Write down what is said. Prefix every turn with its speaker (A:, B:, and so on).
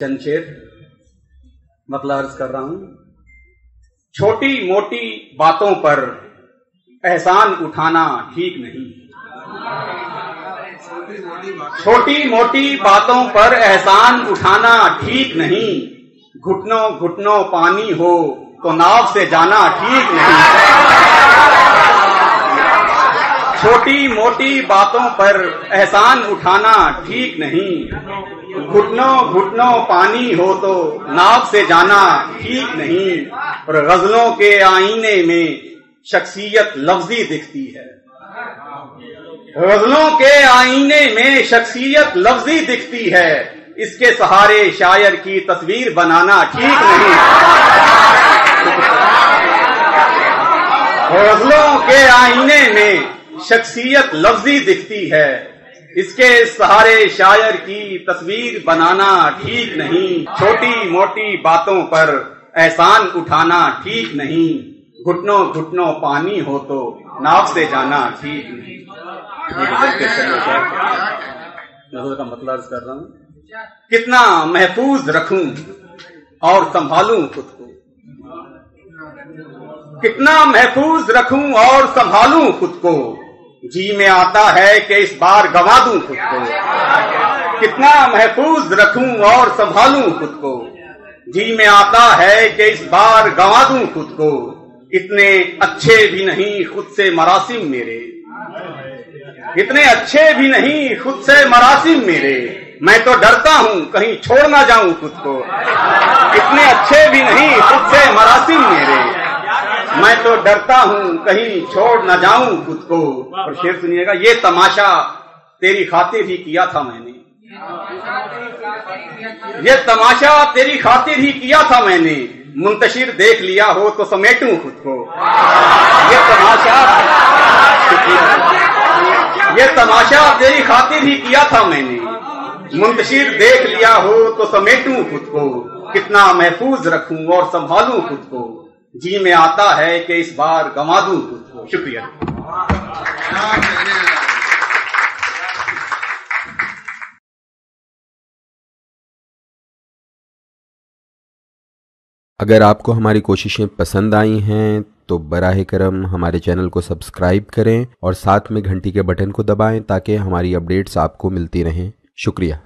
A: चंद मतलब अर्ज कर रहा हूं। छोटी मोटी बातों पर एहसान उठाना ठीक नहीं। छोटी मोटी बातों पर एहसान उठाना ठीक नहीं। घुटनों घुटनों पानी हो तो नाव से जाना ठीक नहीं। छोटी मोटी बातों पर एहसान उठाना ठीक नहीं। घुटनों घुटनों पानी हो तो नाव से जाना ठीक नहीं। और गजलों के आईने में शख्सियत लफ्जी दिखती है। गजलों के आईने में शख्सियत लफ्जी दिखती है। इसके सहारे शायर की तस्वीर बनाना ठीक नहीं। गजलों के आईने में शख्सियत लफ्जी दिखती है। इसके सहारे शायर की तस्वीर बनाना ठीक नहीं। छोटी मोटी बातों पर एहसान उठाना ठीक नहीं। घुटनों घुटनों पानी हो तो नाव से जाना ठीक नहीं। नज़र का मतलब अर्ज कर रहा हूं। कितना महफूज रखूं और संभालूं खुद को। कितना महफूज रखूं और संभालूं खुद को। जी में आता है कि इस बार गंवा दूं खुद को। कितना महफूज रखूं और संभालूं खुद को। जी में आता है कि इस बार गंवा दूं खुद को। इतने अच्छे भी नहीं खुद से मरासिम मेरे। इतने अच्छे भी नहीं खुद से मरासिम मेरे। मैं तो डरता हूं कहीं छोड़ ना जाऊं खुद को। इतने अच्छे भी नहीं खुद से मरासिम मेरे। मैं तो डरता हूं कहीं छोड़ न जाऊं खुद को। और शेर सुनिएगा। ये तमाशा तेरी खातिर ही किया था मैंने। ये तमाशा तेरी खातिर ही किया था मैंने। मुंतशिर देख लिया हो तो समेटूं खुद को। ये तमाशा तेरी खातिर ही किया था मैंने। मुंतशिर देख लिया हो तो समेटूं खुद को। कितना महफूज रखूं और संभालूं खुद को। जी में आता है कि इस बार गंवा दूं खुद को। शुक्रिया।
B: अगर आपको हमारी कोशिशें पसंद आई हैं तो बराह करम हमारे चैनल को सब्सक्राइब करें और साथ में घंटी के बटन को दबाएं ताकि हमारी अपडेट्स आपको मिलती रहें। शुक्रिया।